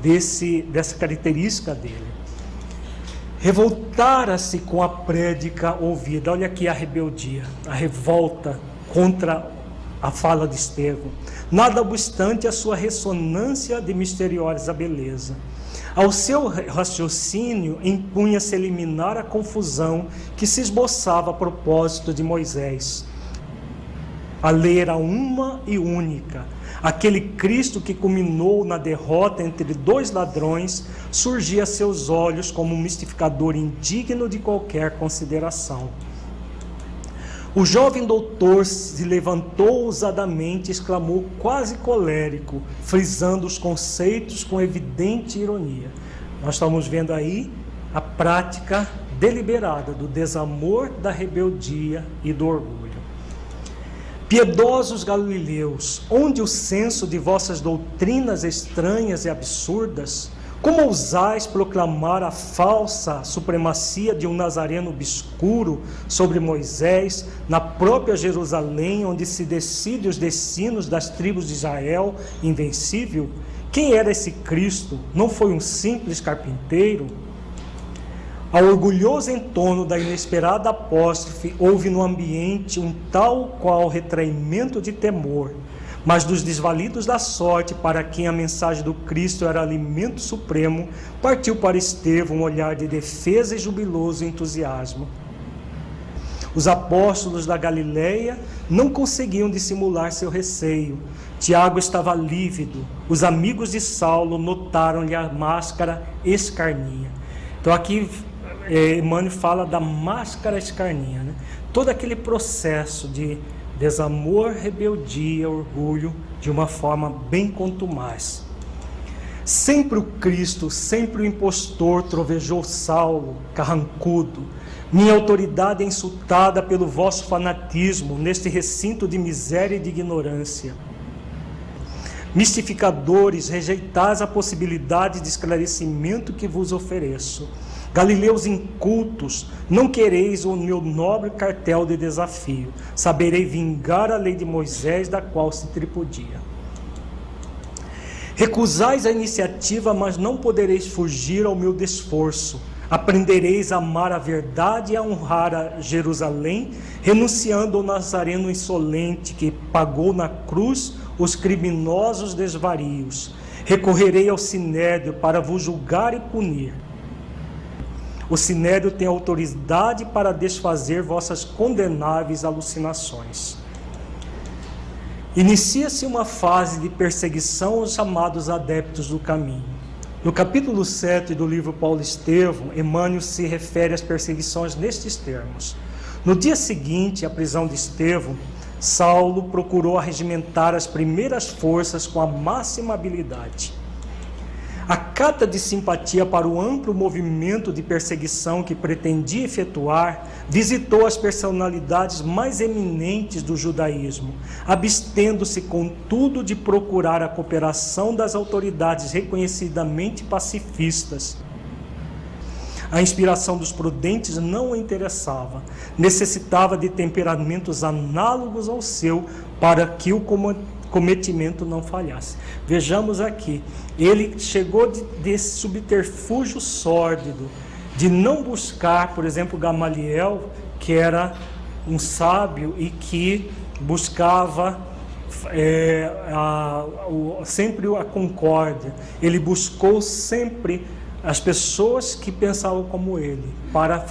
dessa característica dele. Revoltara-se com a prédica ouvida. Olha aqui a rebeldia, a revolta contra a fala de Estevão. Nada obstante a sua ressonância de misteriosa beleza. Ao seu raciocínio impunha-se eliminar a confusão que se esboçava a propósito de Moisés. A lei era uma e única. Aquele Cristo que culminou na derrota entre dois ladrões surgia a seus olhos como um mistificador indigno de qualquer consideração. O jovem doutor se levantou ousadamente e exclamou quase colérico, frisando os conceitos com evidente ironia. Nós estamos vendo aí a prática deliberada do desamor, da rebeldia e do orgulho. Piedosos galileus, onde o senso de vossas doutrinas estranhas e absurdas, como ousais proclamar a falsa supremacia de um nazareno obscuro sobre Moisés, na própria Jerusalém, onde se decide os destinos das tribos de Israel, invencível? Quem era esse Cristo? Não foi um simples carpinteiro? Ao orgulhoso entorno da inesperada apóstrofe, houve no ambiente um tal qual retraimento de temor, mas dos desvalidos da sorte, para quem a mensagem do Cristo era alimento supremo, partiu para Estevão um olhar de defesa e jubiloso entusiasmo. Os apóstolos da Galileia não conseguiam dissimular seu receio. Tiago estava lívido. Os amigos de Saulo notaram-lhe a máscara escarninha. Então aqui Emmanuel fala da máscara escarninha, né? Todo aquele processo de desamor, rebeldia, orgulho, de uma forma bem contumaz. Sempre o Cristo, sempre o impostor, trovejou Saulo, carrancudo. Minha autoridade é insultada pelo vosso fanatismo, neste recinto de miséria e de ignorância. Mistificadores, rejeitais a possibilidade de esclarecimento que vos ofereço. Galileus incultos, não quereis o meu nobre cartel de desafio. Saberei vingar a lei de Moisés, da qual se tripudia. Recusais a iniciativa, mas não podereis fugir ao meu desforço. Aprendereis a amar a verdade e a honrar a Jerusalém, renunciando ao Nazareno insolente que pagou na cruz os criminosos desvarios. Recorrerei ao Sinédrio para vos julgar e punir. O Sinédrio tem autoridade para desfazer vossas condenáveis alucinações. Inicia-se uma fase de perseguição aos chamados adeptos do caminho. No capítulo 7 do livro Paulo Estevão, Emmanuel se refere às perseguições nestes termos. No dia seguinte à prisão de Estevão, Saulo procurou arregimentar as primeiras forças com a máxima habilidade. A cata de simpatia para o amplo movimento de perseguição que pretendia efetuar, visitou as personalidades mais eminentes do judaísmo, abstendo-se, contudo, de procurar a cooperação das autoridades reconhecidamente pacifistas. A inspiração dos prudentes não o interessava, necessitava de temperamentos análogos ao seu para que o cometimento não falhasse. Vejamos aqui, ele chegou desse subterfúgio sórdido, de não buscar, por exemplo, Gamaliel, que era um sábio e que buscava sempre a concórdia. Ele buscou sempre as pessoas que pensavam como ele, para,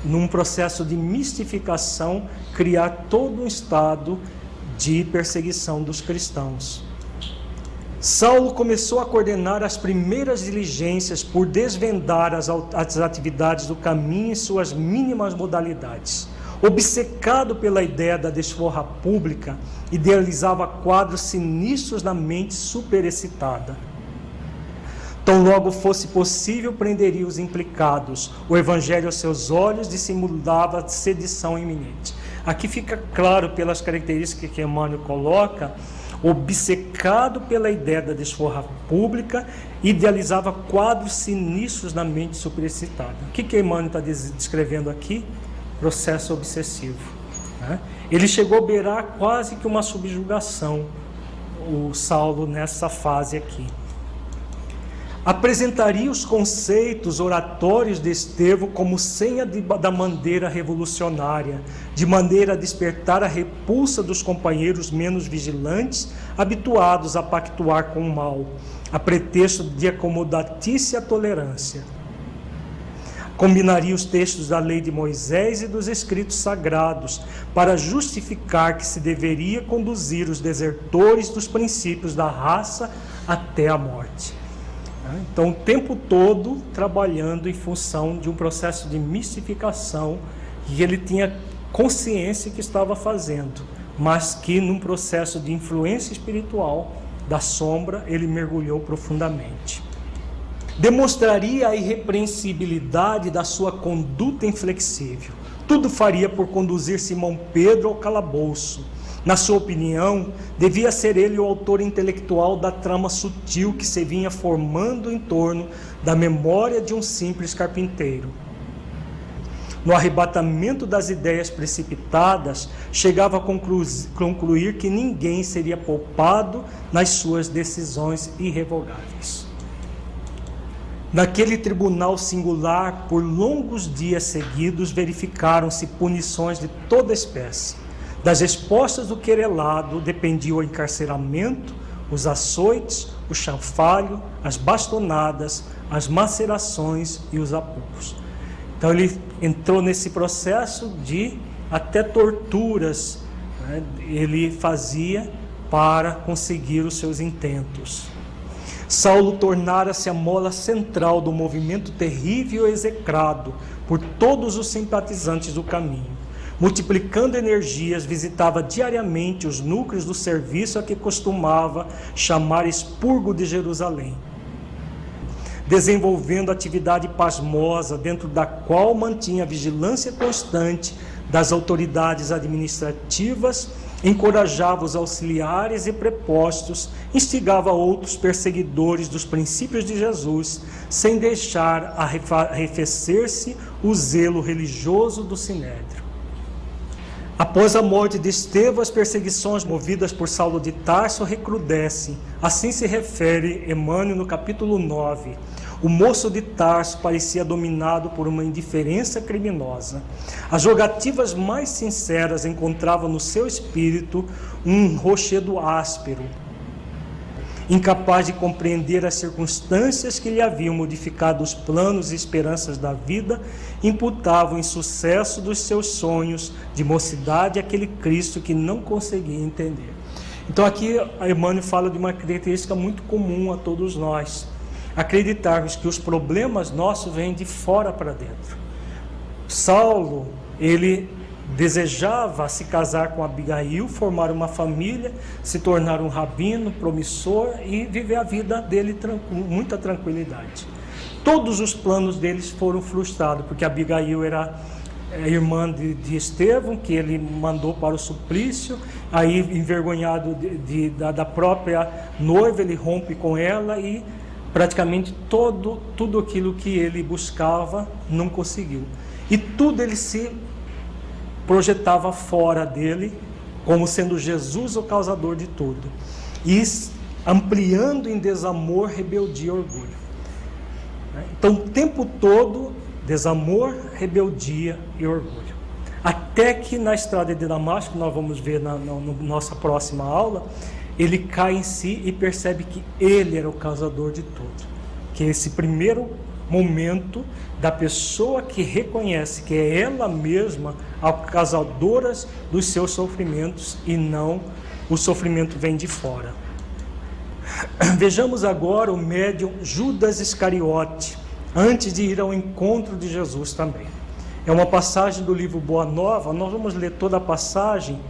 num processo de mistificação, criar todo um estado de perseguição dos cristãos. Saulo começou a coordenar as primeiras diligências por desvendar as atividades do caminho em suas mínimas modalidades. Obcecado pela ideia da desforra pública, idealizava quadros sinistros na mente superexcitada. Tão logo fosse possível, prenderia os implicados. O evangelho aos seus olhos dissimulava sedição iminente. Aqui fica claro, pelas características que Emmanuel coloca, obcecado pela ideia da desforra pública, idealizava quadros sinistros na mente superexcitada. O que Emmanuel está descrevendo aqui? Processo obsessivo, né? Ele chegou a beirar quase que uma subjugação, o Saulo, nessa fase aqui. apresentaria os conceitos oratórios de Estevão como senha da bandeira revolucionária, de maneira a despertar a repulsa dos companheiros menos vigilantes, habituados a pactuar com o mal, a pretexto de acomodatícia tolerância. Combinaria os textos da lei de Moisés e dos escritos sagrados para justificar que se deveria conduzir os desertores dos princípios da raça até a morte. Então, o tempo todo trabalhando em função de um processo de mistificação que ele tinha consciência que estava fazendo, mas que num processo de influência espiritual da sombra ele mergulhou profundamente. Demonstraria a irrepreensibilidade da sua conduta inflexível. Tudo faria por conduzir Simão Pedro ao calabouço. Na sua opinião, devia ser ele o autor intelectual da trama sutil que se vinha formando em torno da memória de um simples carpinteiro. No arrebatamento das ideias precipitadas, chegava a concluir que ninguém seria poupado nas suas decisões irrevogáveis. Naquele tribunal singular, por longos dias seguidos, verificaram-se punições de toda espécie. Das respostas do querelado dependia o encarceramento, os açoites, o chanfalho, as bastonadas, as macerações e os apuros. Então ele entrou nesse processo de até torturas, né, ele fazia para conseguir os seus intentos. Saulo tornara-se a mola central do movimento terrível e execrado por todos os simpatizantes do caminho. Multiplicando energias, visitava diariamente os núcleos do serviço a que costumava chamar expurgo de Jerusalém, desenvolvendo atividade pasmosa, dentro da qual mantinha vigilância constante das autoridades administrativas, encorajava os auxiliares e prepostos, instigava outros perseguidores dos princípios de Jesus, sem deixar arrefecer-se o zelo religioso do Sinédrio. Após a morte de Estevão, as perseguições movidas por Saulo de Tarso recrudescem. Assim se refere Emmanuel no capítulo 9. O moço de Tarso parecia dominado por uma indiferença criminosa. As jogativas mais sinceras encontravam no seu espírito um rochedo áspero. Incapaz de compreender as circunstâncias que lhe haviam modificado os planos e esperanças da vida, imputava o insucesso dos seus sonhos de mocidade àquele Cristo que não conseguia entender. Então aqui Emmanuel fala de uma característica muito comum a todos nós: acreditarmos que os problemas nossos vêm de fora para dentro. Saulo, ele desejava se casar com Abigail, formar uma família, se tornar um rabino promissor e viver a vida dele com muita tranquilidade. Todos os planos deles foram frustrados, porque Abigail era irmã de Estevão, que ele mandou para o suplício. Aí, envergonhado da própria noiva, ele rompe com ela e praticamente tudo aquilo que ele buscava não conseguiu. E tudo ele se projetava fora dele, como sendo Jesus o causador de tudo, e ampliando em desamor, rebeldia e orgulho. Então, o tempo todo, desamor, rebeldia e orgulho. Até que na estrada de Damasco, nós vamos ver na nossa próxima aula, ele cai em si e percebe que ele era o causador de tudo. Que esse primeiro momento da pessoa que reconhece que é ela mesma a causadora dos seus sofrimentos e não o sofrimento vem de fora. Vejamos agora o médium Judas Iscariote, antes de ir ao encontro de Jesus também. É uma passagem do livro Boa Nova. Nós vamos ler toda a passagem,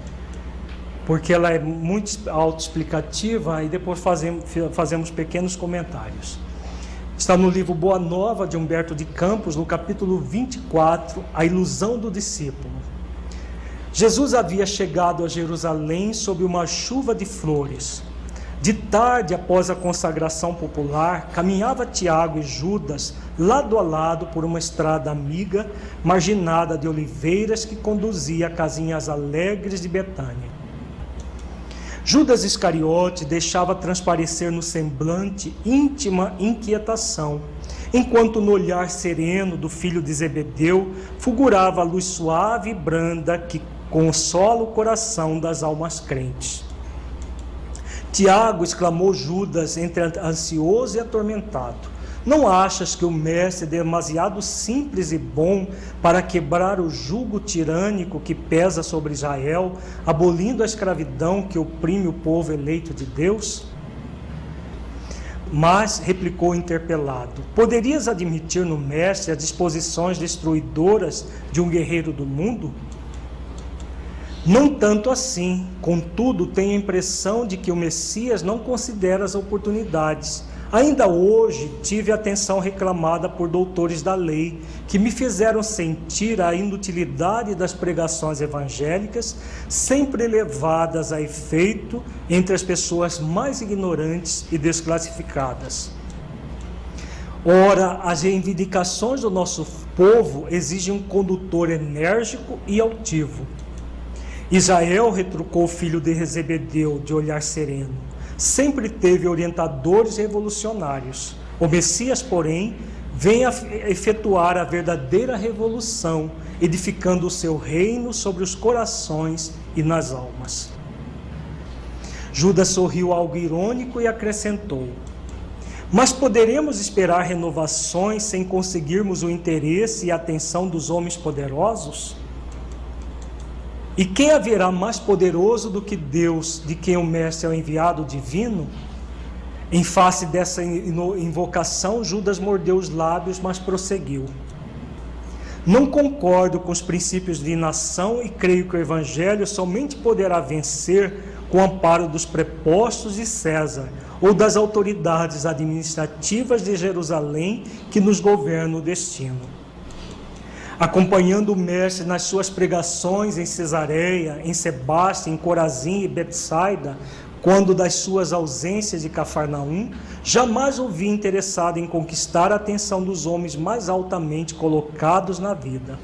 porque ela é muito autoexplicativa, e depois fazemos pequenos comentários. Está no livro Boa Nova, de Humberto de Campos, no capítulo 24, A Ilusão do Discípulo. Jesus havia chegado a Jerusalém sob uma chuva de flores. De tarde, após a consagração popular, caminhava Tiago e Judas, lado a lado, por uma estrada amiga, marginada de oliveiras, que conduzia a casinhas alegres de Betânia. Judas Iscariote deixava transparecer no semblante íntima inquietação, enquanto no olhar sereno do filho de Zebedeu fulgurava a luz suave e branda que consola o coração das almas crentes. Tiago, exclamou Judas, entre ansioso e atormentado: não achas que o mestre é demasiado simples e bom para quebrar o jugo tirânico que pesa sobre Israel, abolindo a escravidão que oprime o povo eleito de Deus? Mas, replicou interpelado, poderias admitir no mestre as disposições destruidoras de um guerreiro do mundo? Não tanto assim, contudo, tenho a impressão de que o Messias não considera as oportunidades. Ainda hoje tive a atenção reclamada por doutores da lei, que me fizeram sentir a inutilidade das pregações evangélicas, sempre levadas a efeito entre as pessoas mais ignorantes e desclassificadas. Ora, as reivindicações do nosso povo exigem um condutor enérgico e altivo. Israel, retrucou o filho de Zebedeu, de olhar sereno, sempre teve orientadores revolucionários. O Messias, porém, vem a efetuar a verdadeira revolução, edificando o seu reino sobre os corações e nas almas. Judas sorriu algo irônico e acrescentou: mas poderemos esperar renovações sem conseguirmos o interesse e a atenção dos homens poderosos? E quem haverá mais poderoso do que Deus, de quem o mestre é o enviado divino? Em face dessa invocação, Judas mordeu os lábios, mas prosseguiu: não concordo com os princípios de inação e creio que o Evangelho somente poderá vencer com o amparo dos prepostos de César ou das autoridades administrativas de Jerusalém que nos governam o destino. Acompanhando o mestre nas suas pregações em Cesareia, em Sebaste, em Corazim e Betsaida, quando das suas ausências de Cafarnaum, jamais o vi interessado em conquistar a atenção dos homens mais altamente colocados na vida.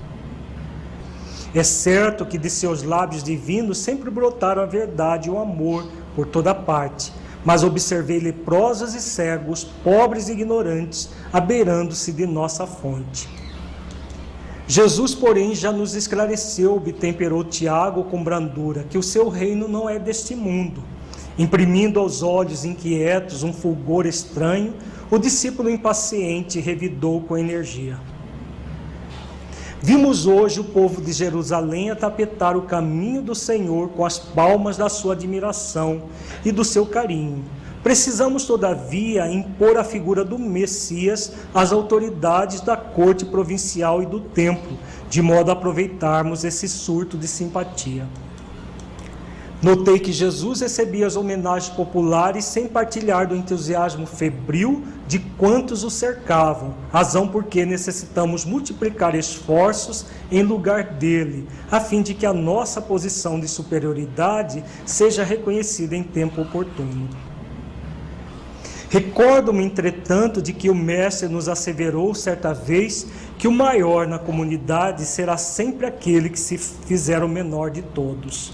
É certo que de seus lábios divinos sempre brotaram a verdade e o amor por toda parte, mas observei leprosos e cegos, pobres e ignorantes, abeirando-se de nossa fonte. Jesus, porém, já nos esclareceu, obtemperou Tiago com brandura, que o seu reino não é deste mundo. Imprimindo aos olhos inquietos um fulgor estranho, o discípulo impaciente revidou com energia: vimos hoje o povo de Jerusalém atapetar o caminho do Senhor com as palmas da sua admiração e do seu carinho. Precisamos, todavia, impor a figura do Messias às autoridades da corte provincial e do templo, de modo a aproveitarmos esse surto de simpatia. Notei que Jesus recebia as homenagens populares sem partilhar do entusiasmo febril de quantos o cercavam, razão por que necessitamos multiplicar esforços em lugar dele, a fim de que a nossa posição de superioridade seja reconhecida em tempo oportuno. Recordo-me, entretanto, de que o mestre nos asseverou certa vez que o maior na comunidade será sempre aquele que se fizer o menor de todos.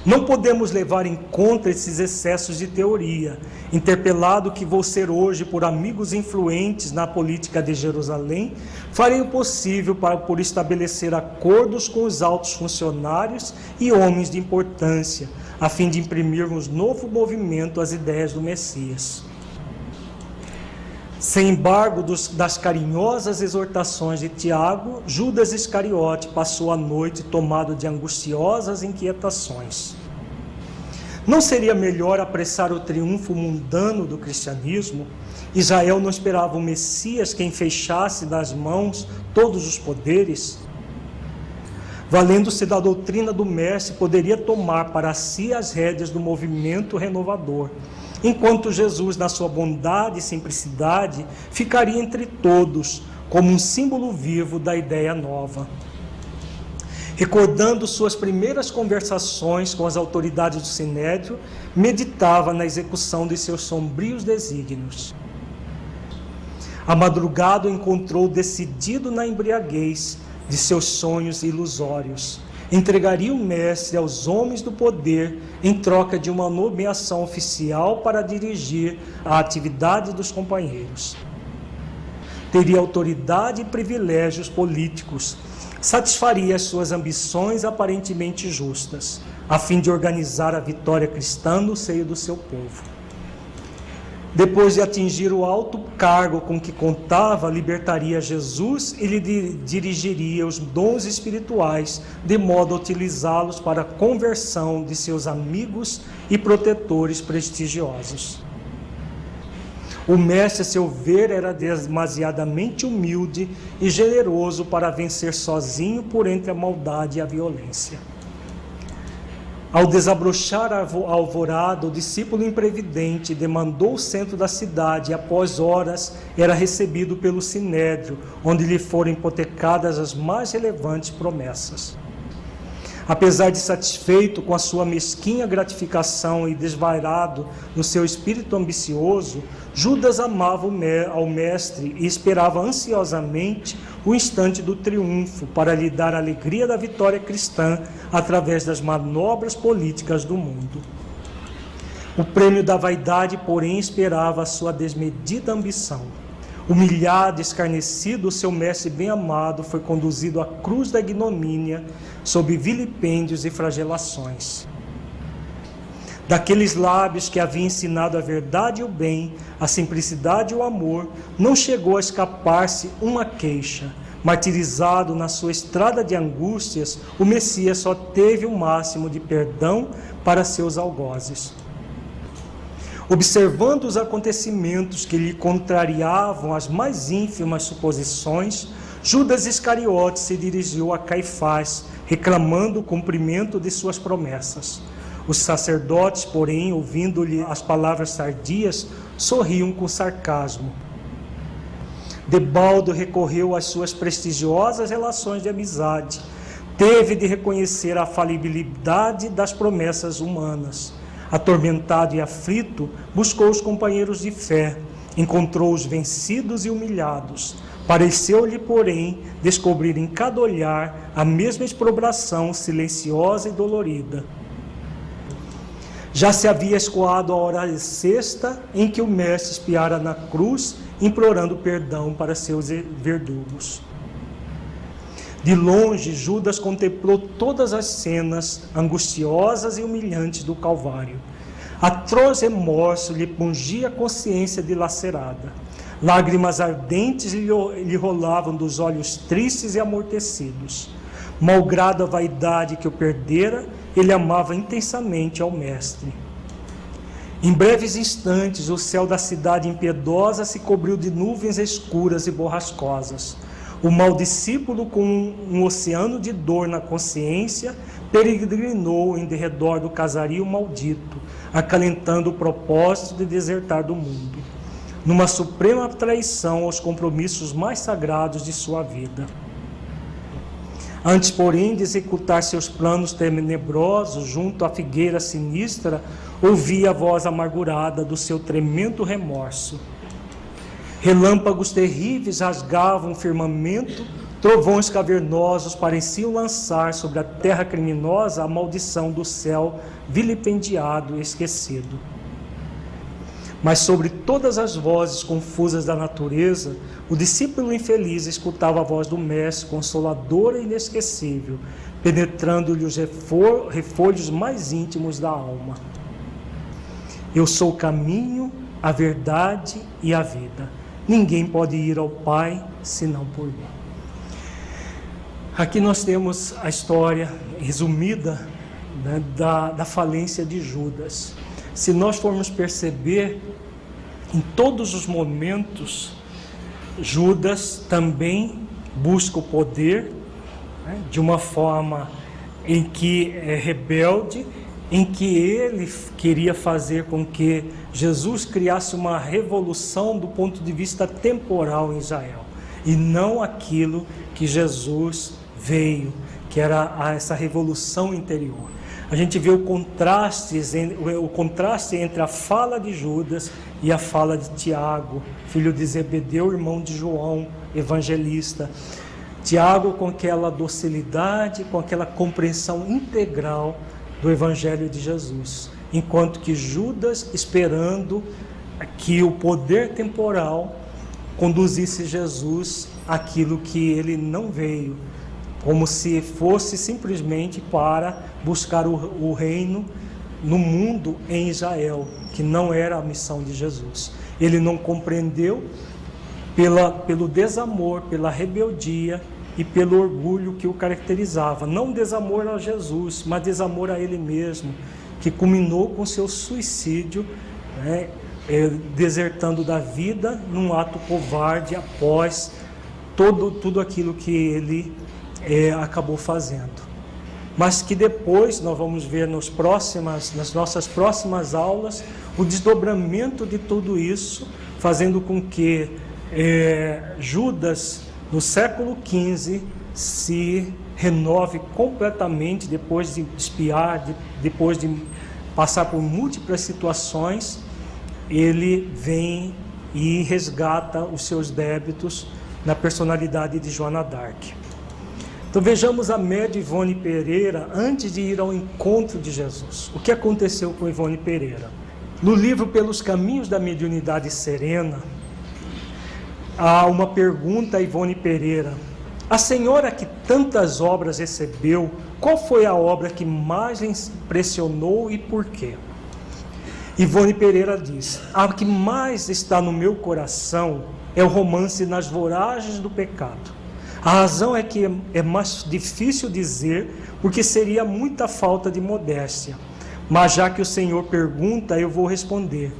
Não podemos levar em conta esses excessos de teoria. Interpelado que vou ser hoje por amigos influentes na política de Jerusalém, farei o possível por estabelecer acordos com os altos funcionários e homens de importância, a fim de imprimirmos novo movimento às ideias do Messias. Sem embargo das carinhosas exortações de Tiago, Judas Iscariote passou a noite tomado de angustiosas inquietações. Não seria melhor apressar o triunfo mundano do cristianismo? Israel não esperava o Messias quem fechasse nas mãos todos os poderes? Valendo-se da doutrina do mestre, poderia tomar para si as rédeas do movimento renovador, enquanto Jesus, na sua bondade e simplicidade, ficaria entre todos, como um símbolo vivo da ideia nova. Recordando suas primeiras conversações com as autoridades do Sinédrio, meditava na execução de seus sombrios desígnios. A madrugada o encontrou decidido na embriaguez de seus sonhos ilusórios. entregaria o mestre aos homens do poder em troca de uma nomeação oficial para dirigir a atividade dos companheiros. Teria autoridade e privilégios políticos, satisfaria as suas ambições aparentemente justas, a fim de organizar a vitória cristã no seio do seu povo. Depois de atingir o alto cargo com que contava, libertaria Jesus e lhe dirigiria os dons espirituais, de modo a utilizá-los para a conversão de seus amigos e protetores prestigiosos. O mestre, a seu ver, era demasiadamente humilde e generoso para vencer sozinho por entre a maldade e a violência. Ao desabrochar a alvorada, o discípulo imprevidente demandou o centro da cidade e, após horas, era recebido pelo sinédrio, onde lhe foram hipotecadas as mais relevantes promessas. Apesar de satisfeito com a sua mesquinha gratificação e desvairado no seu espírito ambicioso, Judas amava ao mestre e esperava ansiosamente o instante do triunfo para lhe dar a alegria da vitória cristã através das manobras políticas do mundo. O prêmio da vaidade, porém, esperava a sua desmedida ambição. Humilhado e escarnecido, o seu mestre bem-amado foi conduzido à cruz da ignomínia, sob vilipêndios e flagelações. Daqueles lábios que havia ensinado a verdade e o bem, a simplicidade e o amor, não chegou a escapar-se uma queixa. Martirizado na sua estrada de angústias, o Messias só teve o máximo de perdão para seus algozes. Observando os acontecimentos que lhe contrariavam as mais ínfimas suposições, Judas Iscariote se dirigiu a Caifás, reclamando o cumprimento de suas promessas. Os sacerdotes, porém, ouvindo-lhe as palavras tardias, sorriam com sarcasmo. Debaldo recorreu às suas prestigiosas relações de amizade. Teve de reconhecer a falibilidade das promessas humanas. Atormentado e aflito, buscou os companheiros de fé, encontrou-os vencidos e humilhados. Pareceu-lhe, porém, descobrir em cada olhar a mesma exprobração silenciosa e dolorida. Já se havia escoado a hora sexta em que o mestre espiara na cruz, implorando perdão para seus verdugos. De longe, Judas contemplou todas as cenas angustiosas e humilhantes do Calvário. Atroz remorso lhe pungia a consciência dilacerada. Lágrimas ardentes lhe rolavam dos olhos tristes e amortecidos. Malgrado a vaidade que o perdera, ele amava intensamente ao Mestre. Em breves instantes, o céu da cidade impiedosa se cobriu de nuvens escuras e borrascosas. O mau discípulo, com um oceano de dor na consciência, peregrinou em derredor do casario maldito, acalentando o propósito de desertar do mundo, numa suprema traição aos compromissos mais sagrados de sua vida. Antes, porém, de executar seus planos tenebrosos junto à figueira sinistra, ouvia a voz amargurada do seu tremendo remorso. Relâmpagos terríveis rasgavam o firmamento, trovões cavernosos pareciam lançar sobre a terra criminosa a maldição do céu vilipendiado e esquecido. Mas sobre todas as vozes confusas da natureza, o discípulo infeliz escutava a voz do Mestre, consoladora e inesquecível, penetrando-lhe os refolhos mais íntimos da alma. Eu sou o caminho, a verdade e a vida. Ninguém pode ir ao Pai senão por mim. Aqui nós temos a história resumida, né, da falência de Judas. Se nós formos perceber, em todos os momentos, Judas também busca o poder, né, de uma forma em que é rebelde, em que ele queria fazer com que Jesus criasse uma revolução do ponto de vista temporal em Israel, e não aquilo que Jesus veio, que era essa revolução interior. A gente vê o contraste entre a fala de Judas e a fala de Tiago, filho de Zebedeu, irmão de João, evangelista. Tiago com aquela docilidade, com aquela compreensão integral do Evangelho de Jesus, enquanto que Judas esperando que o poder temporal conduzisse Jesus àquilo que ele não veio, como se fosse simplesmente para buscar o reino no mundo em Israel, que não era a missão de Jesus. Ele não compreendeu pelo desamor, pela rebeldia e pelo orgulho que o caracterizava. Não desamor a Jesus, mas desamor a ele mesmo, que culminou com seu suicídio, né, desertando da vida num ato covarde após tudo aquilo que ele acabou fazendo. Mas que depois nós vamos ver nas nossas próximas aulas o desdobramento de tudo isso, fazendo com que Judas, no século XV, se renove completamente depois de espiar, depois de passar por múltiplas situações. Ele vem e resgata os seus débitos na personalidade de Joana d'Arc. Então vejamos a média Ivone Pereira antes de ir ao encontro de Jesus. O que aconteceu com Ivone Pereira? No livro Pelos Caminhos da Mediunidade Serena, há uma pergunta a Ivone Pereira: a senhora que tantas obras recebeu, qual foi a obra que mais lhe impressionou e por quê? Ivone Pereira diz: a que mais está no meu coração é o romance Nas Voragens do Pecado. A razão é que é mais difícil dizer, porque seria muita falta de modéstia. Mas já que o senhor pergunta, eu vou responder.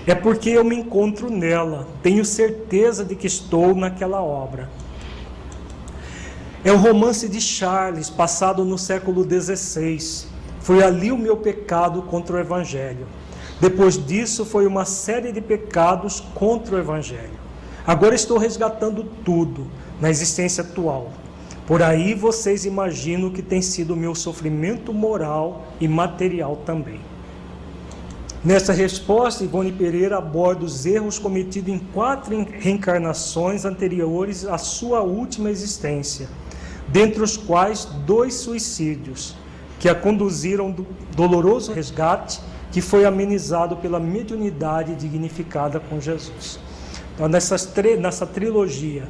É porque eu me encontro nela, tenho certeza de que estou naquela obra. É o romance de Charles, passado no século XVI. Foi ali o meu pecado contra o Evangelho. Depois disso, foi uma série de pecados contra o Evangelho. Agora estou resgatando tudo na existência atual. Por aí vocês imaginam que tem sido o meu sofrimento moral e material também. Nessa resposta, Ivone Pereira aborda os erros cometidos em 4 reencarnações anteriores à sua última existência, dentre os quais 2 suicídios, que a conduziram do doloroso resgate que foi amenizado pela mediunidade dignificada com Jesus. Então, nessa trilogia,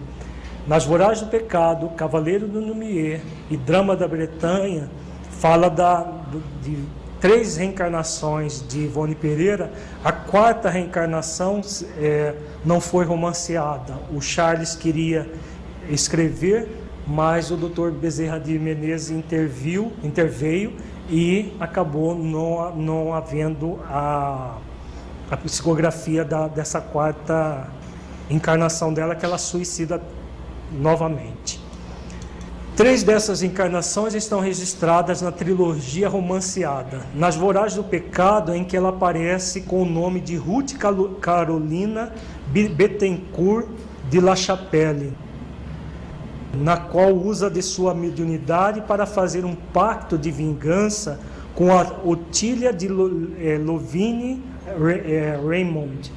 Nas Voragens do Pecado, Cavaleiro do Lumière e Drama da Bretanha, fala de 3 reencarnações de Ivone Pereira. A 4ª reencarnação não foi romanceada. O Charles queria escrever, mas o Dr. Bezerra de Menezes interveio e acabou não havendo a psicografia dessa 4ª encarnação dela, que ela suicida novamente. 3 dessas encarnações estão registradas na trilogia romanceada. Nas Voragens do Pecado, em que ela aparece com o nome de Ruth Carolina Bettencourt de La Chapelle, na qual usa de sua mediunidade para fazer um pacto de vingança com a Otília de Louvine Raymond,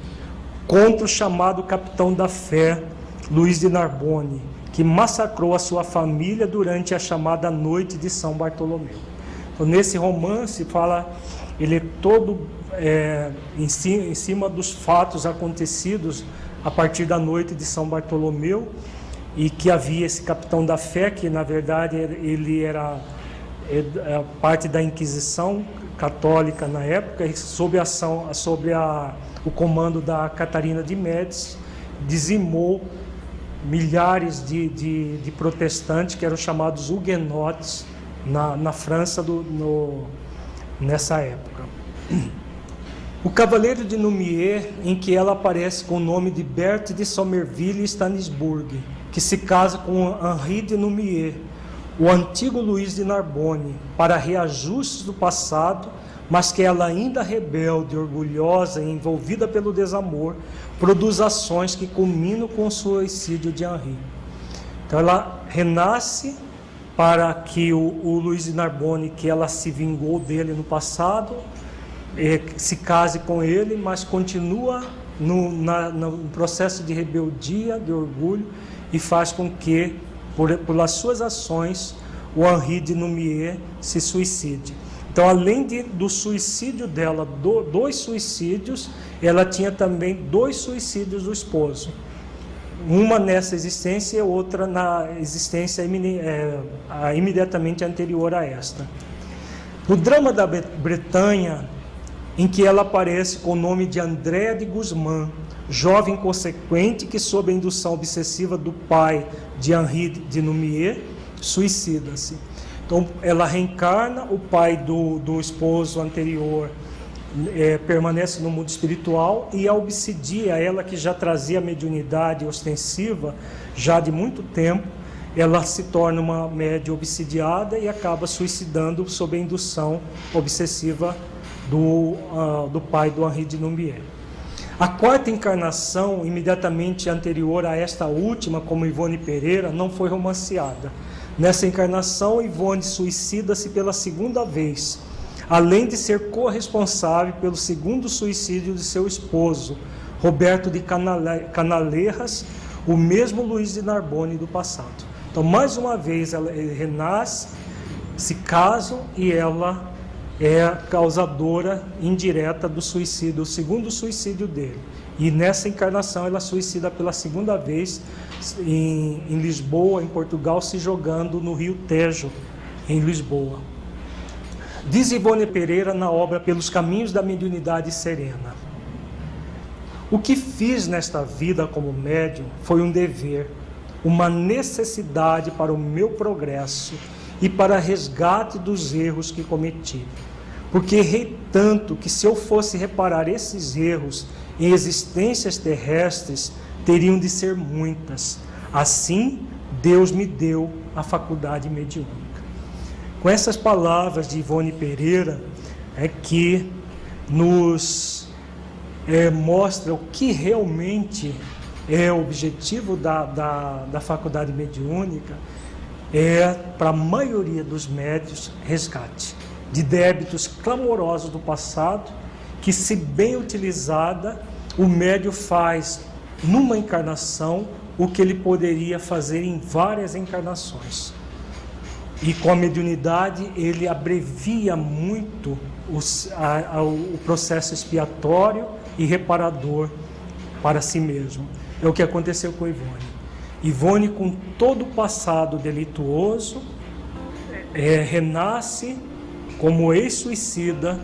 contra o chamado capitão da fé, Luís de Narbonne, que massacrou a sua família durante a chamada Noite de São Bartolomeu. Então, nesse romance, ele é todo em cima dos fatos acontecidos a partir da Noite de São Bartolomeu, e que havia esse capitão da fé, que na verdade ele era parte da Inquisição católica na época, e sob o comando da Catarina de Médici, dizimou milhares de protestantes, que eram chamados huguenotes, na França nessa época. O Cavaleiro de Lumière, em que ela aparece com o nome de Berthe de Somerville e Stanisburg, que se casa com Henri de Lumière, o antigo Luís de Narbonne, para reajustes do passado, mas que ela, ainda rebelde, orgulhosa e envolvida pelo desamor, produz ações que culminam com o suicídio de Henri. Então ela renasce para que o Luís de Narbonne, que ela se vingou dele no passado, se case com ele, mas continua no processo de rebeldia, de orgulho, e faz com que pelas suas ações, o Henri de Noumier se suicide. Então, além do suicídio dela, dois suicídios, ela tinha também 2 suicídios do esposo. Uma nessa existência e outra na existência imediatamente anterior a esta. No drama da Bretanha, em que ela aparece com o nome de Andréa de Guzmán, jovem consequente que, sob a indução obsessiva do pai de Henri de Noumier, suicida-se. Então, ela reencarna, o pai do esposo anterior permanece no mundo espiritual e a obsidia, ela que já trazia mediunidade ostensiva já de muito tempo, ela se torna uma médium obsidiada e acaba suicidando sob a indução obsessiva do pai do Henri de Noumier. A 4ª encarnação, imediatamente anterior a esta última, como Ivone Pereira, não foi romanceada. Nessa encarnação, Ivone suicida-se pela 2ª vez, além de ser corresponsável pelo 2º suicídio de seu esposo, Roberto de Canaleiras, o mesmo Luiz de Narbonne do passado. Então, mais uma vez, ela renasce, se casam e ela é a causadora indireta do suicídio, o 2º suicídio dele. E nessa encarnação ela suicida pela 2ª vez em Lisboa, em Portugal, se jogando no rio Tejo, em Lisboa. Diz Ivone Pereira na obra Pelos Caminhos da Mediunidade Serena: o que fiz nesta vida como médium foi um dever, uma necessidade para o meu progresso e para resgate dos erros que cometi. Porque errei tanto que, se eu fosse reparar esses erros em existências terrestres, teriam de ser muitas. Assim, Deus me deu a faculdade mediúnica. Com essas palavras de Ivone Pereira, é que nos mostra o que realmente é o objetivo da faculdade mediúnica, para a maioria dos médiuns, resgate de débitos clamorosos do passado, que, se bem utilizada, o médium faz numa encarnação o que ele poderia fazer em várias encarnações. E com a mediunidade ele abrevia muito o processo expiatório e reparador para si mesmo. É o que aconteceu com Ivone. Ivone, com todo o passado delituoso, renasce como ex-suicida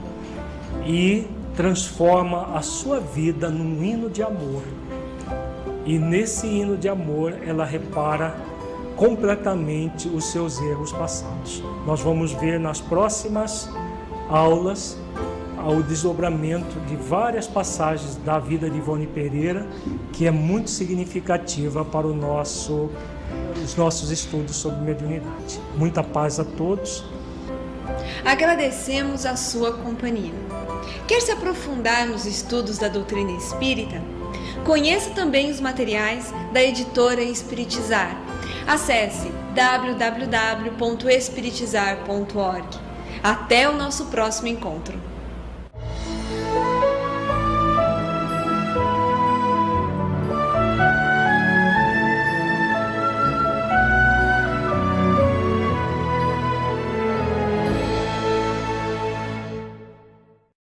e transforma a sua vida num hino de amor. E nesse hino de amor ela repara completamente os seus erros passados. Nós vamos ver nas próximas aulas o desdobramento de várias passagens da vida de Ivone Pereira, que é muito significativa para os nossos estudos sobre mediunidade. Muita paz a todos. Agradecemos a sua companhia. Quer se aprofundar nos estudos da doutrina espírita? Conheça também os materiais da editora Espiritizar. Acesse www.espiritizar.org. Até o nosso próximo encontro.